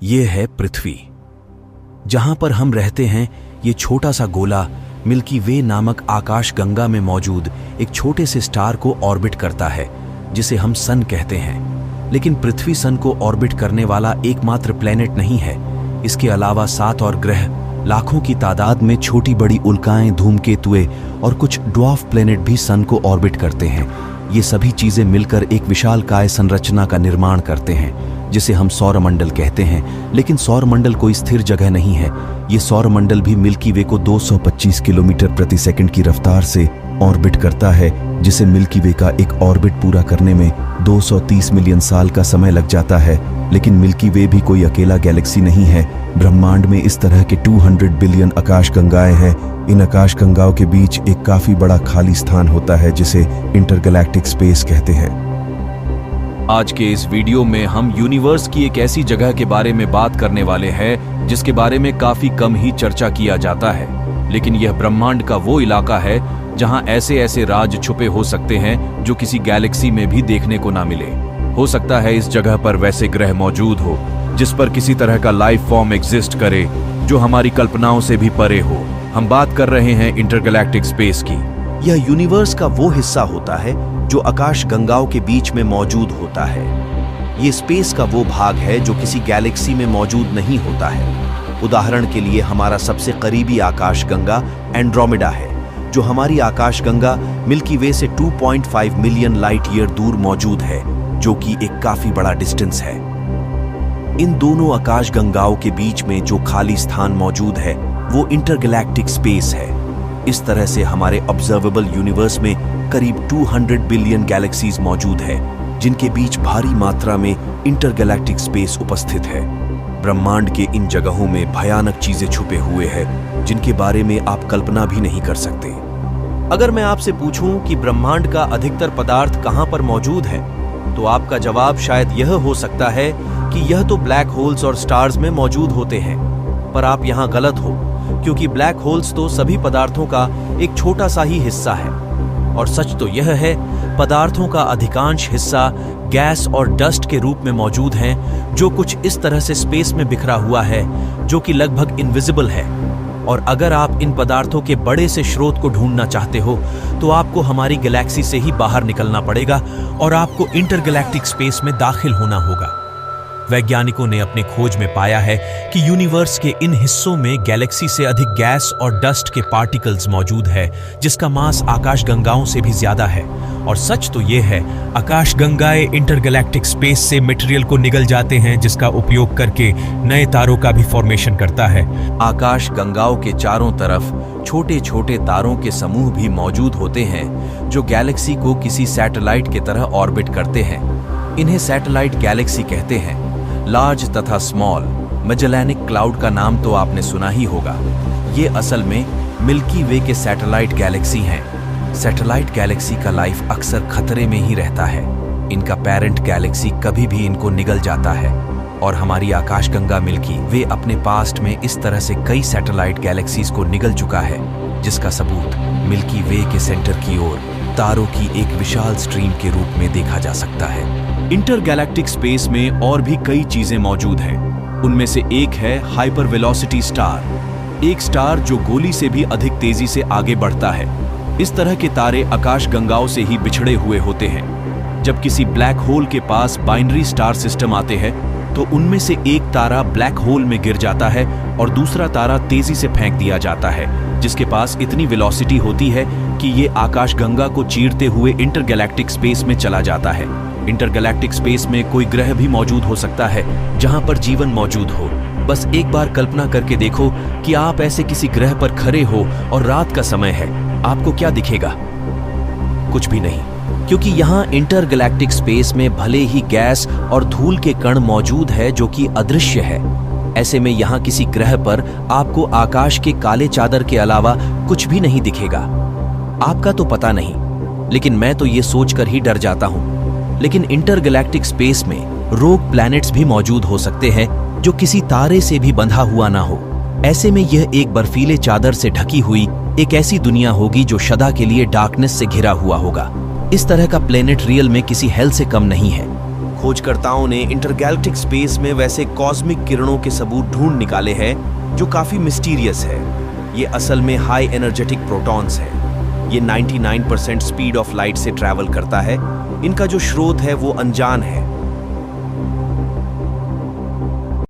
ये है पृथ्वी। जहां पर हम रहते हैं, ये छोटा सा गोला मिल्की वे नामक आकाश गंगा में मौजूद एक छोटे से स्टार को ऑर्बिट करता है, जिसे हम सन कहते हैं। लेकिन पृथ्वी सन को ऑर्बिट करने वाला एकमात्र प्लेनेट नहीं है। इसके अलावा 7 और ग्रह, लाखों की तादाद में छोटी बड़ी उल्काएं, धूमकेतुए और कुछ ड्वार्फ प्लेनेट भी सन को ऑर्बिट करते हैं। ये सभी चीजें मिलकर एक विशालकाय संरचना का निर्माण करते हैं, जिसे हम सौरमंडल कहते हैं। लेकिन सौरमंडल कोई स्थिर जगह नहीं है। ये सौरमंडल भी मिल्की वे को 225 किलोमीटर प्रति सेकंड की रफ्तार से ऑर्बिट करता है, जिसे मिल्की वे का एक ऑर्बिट पूरा करने में 230 मिलियन साल का समय लग जाता है। लेकिन मिल्की वे भी कोई अकेला गैलेक्सी नहीं है। ब्रह्मांड में इस तरह के 200 बिलियन आकाशगंगाएं हैं। इन आकाशगंगाओं के बीच एक काफी बड़ा खाली स्थान होता है, जिसे इंटरगैलेक्टिक स्पेस कहते हैं। आज के इस वीडियो में हम यूनिवर्स की एक ऐसी जगह के बारे में बात करने वाले हैं जिसके बारे में काफी कम ही चर्चा किया जाता है। लेकिन यह ब्रह्मांड का वो इलाका है जहां ऐसे ऐसे राज छुपे हो सकते हैं जो किसी गैलेक्सी में भी देखने को ना मिले। हो सकता है इस जगह पर वैसे ग्रह मौजूद हो जिस पर किसी तरह का लाइफ फॉर्म एग्जिस्ट करे जो हमारी कल्पनाओं से भी परे हो। हम बात कर रहे हैं इंटरगैलेक्टिक स्पेस की। यह यूनिवर्स का वो हिस्सा होता है जो आकाश गंगाओं के बीच में मौजूद होता है। ये स्पेस का वो भाग है जो किसी गैलेक्सी में मौजूद नहीं होता है। उदाहरण के लिए हमारा सबसे करीबी आकाश गंगा एंड्रोमेडा है, जो हमारी आकाश गंगा मिल्की वे से 2.5 मिलियन लाइट ईयर दूर मौजूद है, जो कि एक काफी बड़ा डिस्टेंस है। इन दोनों आकाश गंगाओं के बीच में जो खाली स्थान मौजूद है वो इंटरगैलेक्टिक स्पेस है। इस तरह से हमारे ऑब्जर्वेबल यूनिवर्स में करीब 200 बिलियन गैलेक्सीज मौजूद है, जिनके बीच भारी मात्रा में इंटरगैलेक्टिक स्पेस उपस्थित है। ब्रह्मांड के इन जगहों में भयानक चीजें छुपे हुए हैं जिनके बारे में आप कल्पना भी नहीं कर सकते। अगर मैं आपसे पूछूं कि ब्रह्मांड का अधिकतर पदार्थ कहां पर मौजूद है, तो आपका जवाब शायद यह हो सकता है कि यह तो ब्लैक होल्स और स्टार्स में मौजूद होते हैं। पर आप यहां गलत हो, क्योंकि ब्लैक होल्स तो सभी पदार्थों का एक छोटा सा ही हिस्सा है। और सच तो यह है, पदार्थों का अधिकांश हिस्सा गैस और डस्ट के रूप में मौजूद हैं, जो कुछ इस तरह से स्पेस में बिखरा हुआ है जो कि लगभग इनविजिबल है। और अगर आप इन पदार्थों के बड़े से स्रोत को ढूंढना चाहते हो, तो आपको हमारी गैलेक्सी से ही बाहर निकलना पड़ेगा और आपको इंटरगैलेक्टिक स्पेस में दाखिल होना होगा। वैज्ञानिकों ने अपनी खोज में पाया है कि यूनिवर्स के इन हिस्सों में गैलेक्सी से अधिक गैस और डस्ट के पार्टिकल्स मौजूद है, जिसका मास आकाशगंगाओं से भी ज्यादा है। और सच तो ये है, आकाशगंगाएं इंटरगैलेक्टिक स्पेस से मटेरियल को निगल जाते हैं, जिसका उपयोग करके नए तारों का भी फॉर्मेशन करता है। आकाशगंगाओं के चारों तरफ छोटे छोटे तारों के समूह भी मौजूद होते हैं, जो गैलेक्सी को किसी सैटेलाइट की तरह ऑर्बिट करते हैं। इन्हें सैटेलाइट गैलेक्सी कहते हैं। लार्ज तथा स्मॉल मैजेलिनिक क्लाउड का नाम तो आपने सुना ही होगा। ये असल में मिल्की वे के सैटेलाइट गैलेक्सी हैं। सैटेलाइट गैलेक्सी का लाइफ अक्सर खतरे में ही रहता है। इनका पेरेंट गैलेक्सी कभी भी इनको निगल जाता है। और हमारी आकाशगंगा मिल्की वे अपने पास्ट में इस तरह से कई सैटेलाइट गैलेक्सीज को निगल चुका है, जिसका सबूत मिल्की वे के सेंटर की ओर तारों की एक विशाल स्ट्रीम के रूप में देखा जा सकता है। इंटरगैलेक्टिक स्पेस में और भी कई चीजें मौजूद हैं। उनमें से एक है हाइपर वेलोसिटी स्टार, एक स्टार जो गोली से भी अधिक तेजी से आगे बढ़ता है। इस तरह के तारे आकाशगंगाओं से ही बिछड़े हुए होते हैं। जब किसी ब्लैक होल के पास बाइनरी स्टार सिस्टम आते हैं, तो उनमें से एक तारा ब्लैक होल में गिर जाता है और दूसरा तारा तेजी से फेंक दिया जाता है, जिसके पास इतनी वेलोसिटी होती है कि ये आकाशगंगा को चीरते हुए इंटरगैलेक्टिक स्पेस में चला जाता है। इंटरगैलेक्टिक स्पेस में कोई ग्रह भी मौजूद हो सकता है जहां पर जीवन मौजूद हो। बस एक बार कल्पना करके देखो कि आप ऐसे किसी ग्रह पर खड़े हो और रात का समय है, आपको क्या दिखेगा? कुछ भी नहीं, क्योंकि यहाँ इंटरगैलेक्टिक स्पेस में भले ही गैस और धूल के कण मौजूद है जो कि अदृश्य है। ऐसे में यहाँ किसी ग्रह पर आपको आकाश के काले चादर के अलावा कुछ भी नहीं दिखेगा। आपका तो पता नहीं, लेकिन मैं तो ये सोचकर ही डर जाता हूँ। लेकिन इंटरगैलेक्टिक स्पेस में रोग प्लैनेट्स भी मौजूद हो सकते हैं जो किसी तारे से भी बंधा हुआ ना हो। ऐसे में यह एक बर्फीले चादर से ढकी हुई एक ऐसी दुनिया होगी जो सदा के लिए डार्कनेस से घिरा हुआ होगा। इस तरह का प्लेनेट रियल में किसी हेल से कम नहीं है। खोजकर्ताओं ने इंटरगैलेक्टिक स्पेस में वैसे कॉस्मिक किरणों के सबूत ढूंढ निकाले हैं जो काफी मिस्टीरियस है। ये असल में हाई एनर्जेटिक प्रोटॉन्स हैं। ये 99% स्पीड ऑफ लाइट से ट्रैवल करता है। इनका जो स्रोत है वो अनजान है,